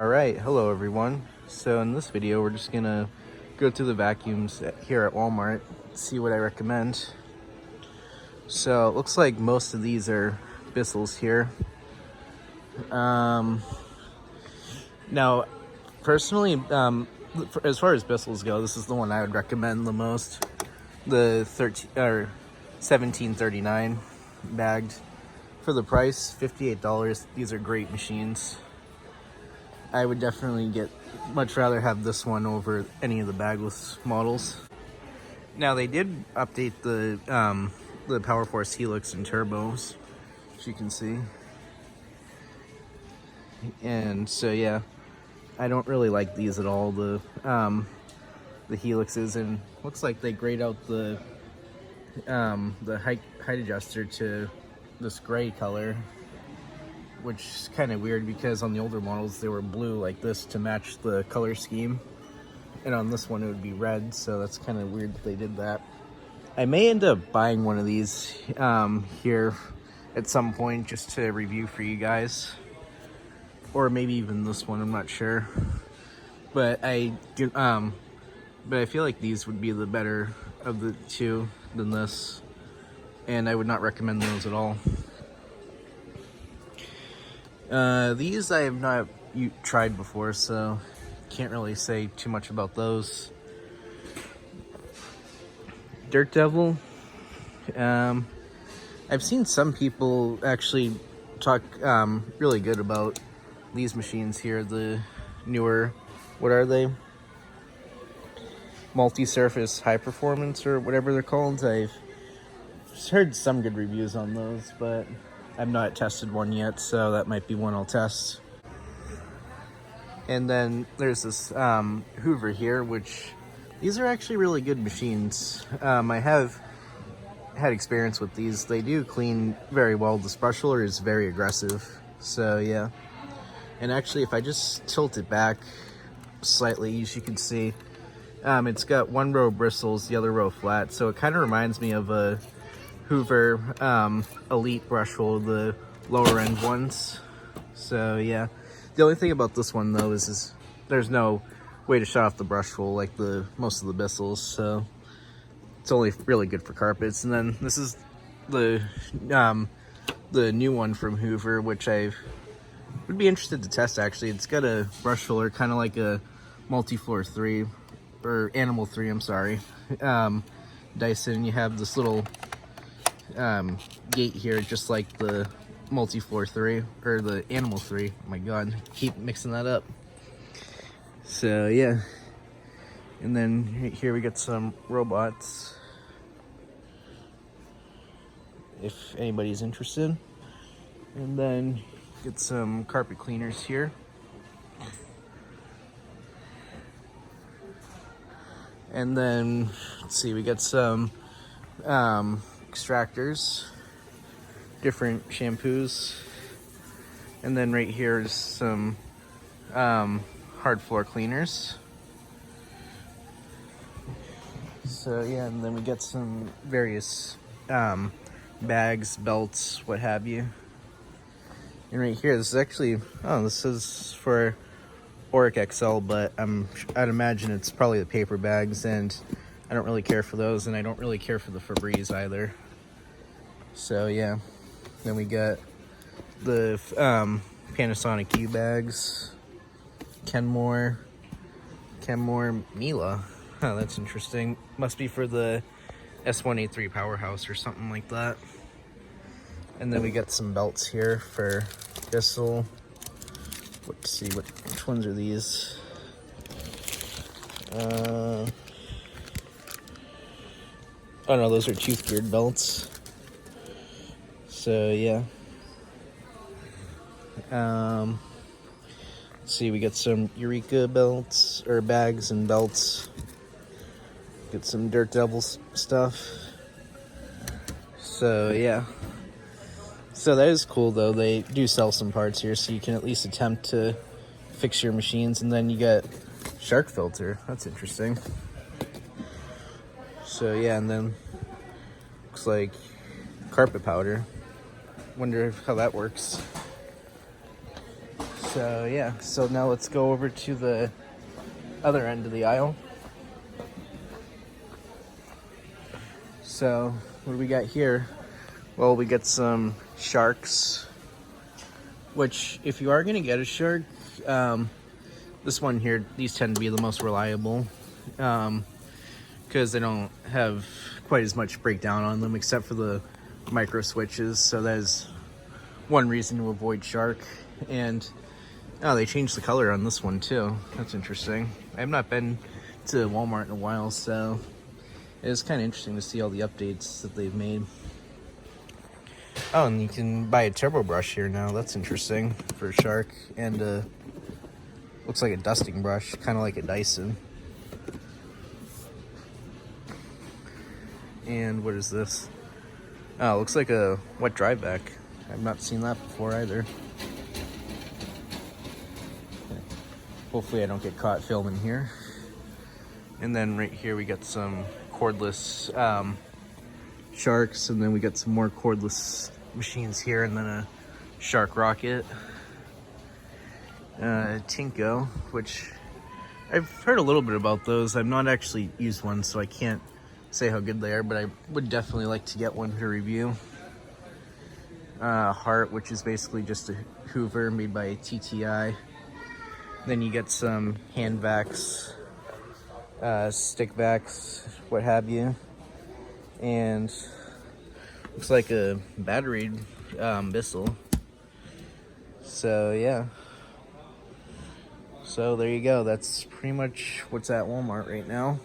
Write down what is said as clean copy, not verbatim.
Alright, hello everyone. So in this video we're just gonna go through the vacuums here at Walmart, see what I recommend. So it looks like most of these are Bissell's here. Now personally, as far as Bissell's go, this is the one I would recommend the most. The 17.39 bagged. For the price, $58. These are great machines. I would definitely much rather have this one over any of the bagless models. Now they did update the Power Force Helix and turbos, as you can see. And so yeah, I don't really like these at all, the Helixes, and looks like they grayed out the height adjuster to this gray color, which is kind of weird because on the older models they were blue like this to match the color scheme, and on this one it would be red, so that's kind of weird that they did that. I may end up buying one of these here at some point just to review for you guys, or maybe even this one, I'm not sure, but I feel like these would be the better of the two than this, and I would not recommend those at all. These I have not tried before, so can't really say too much about those. Dirt Devil. I've seen some people actually talk really good about these machines here, the newer, what are they? Multi-surface high performance or whatever they're called. I've heard some good reviews on those, but I've not tested one yet, so that might be one I'll test. And then there's this Hoover here, which these are actually really good machines. I have had experience with these. They do clean very well. This brush roller is very aggressive, so yeah. And actually, if I just tilt it back slightly, as you can see, it's got one row bristles, the other row flat, so it kind of reminds me of a Hoover Elite brush roller, the lower end ones. So yeah, the only thing about this one though is there's no way to shut off the brush roll like most of the Bissells, so it's only really good for carpets. And then this is the new one from Hoover, which I would be interested to test actually. It's got a brush roller kind of like a Multi-Floor 3 or Animal 3, I'm sorry, Dyson. You have this little gate here, just like the Multi-Floor 3 or the Animal 3. Oh my god, I keep mixing that up. So yeah, and then here we got some robots, if anybody's interested. And then get some carpet cleaners here. And then let's see, we got some extractors, different shampoos, and then right here is some hard floor cleaners. So yeah, and then we got some various bags, belts, what have you. And right here, this is actually, this is for Auric XL, but I'd imagine it's probably the paper bags, and I don't really care for those, and I don't really care for the Febreze either. So yeah, then we got the Panasonic U bags, Kenmore Mila. Oh, that's interesting. Must be for the S183 Powerhouse or something like that. And then we got some belts here for Bissell. Let's see, which ones are these? Oh no, those are tooth geared belts. So yeah. Let's see, we got some Eureka belts, or bags and belts. Get some Dirt Devil stuff. So yeah. So that is cool though. They do sell some parts here, so you can at least attempt to fix your machines. And then you get shark filter. That's interesting. So yeah, and then looks like carpet powder. Wonder how that works. So yeah, so now let's go over to the other end of the aisle. So what do we got here? Well, we get some sharks, which if you are going to get a shark, this one here, these tend to be the most reliable because they don't have quite as much breakdown on them except for the micro switches. So that is one reason to avoid shark. And oh, they changed the color on this one too. That's interesting. I have not been to Walmart in a while, so it is kind of interesting to see all the updates that they've made. Oh, and you can buy a turbo brush here now. That's interesting for a shark. And looks like a dusting brush, kind of like a Dyson. And what is this? Oh, it looks like a wet dry vac. I've not seen that before either. Hopefully I don't get caught filming here. And then right here we got some cordless sharks, and then we got some more cordless machines here, and then a shark rocket. Tinko, which I've heard a little bit about those. I've not actually used one, so I can't say how good they are, but I would definitely like to get one to review. Heart, which is basically just a Hoover made by TTI. Then you get some hand vacs, stick vacs, what have you. And looks like a battery Bissell. So yeah. So there you go. That's pretty much what's at Walmart right now.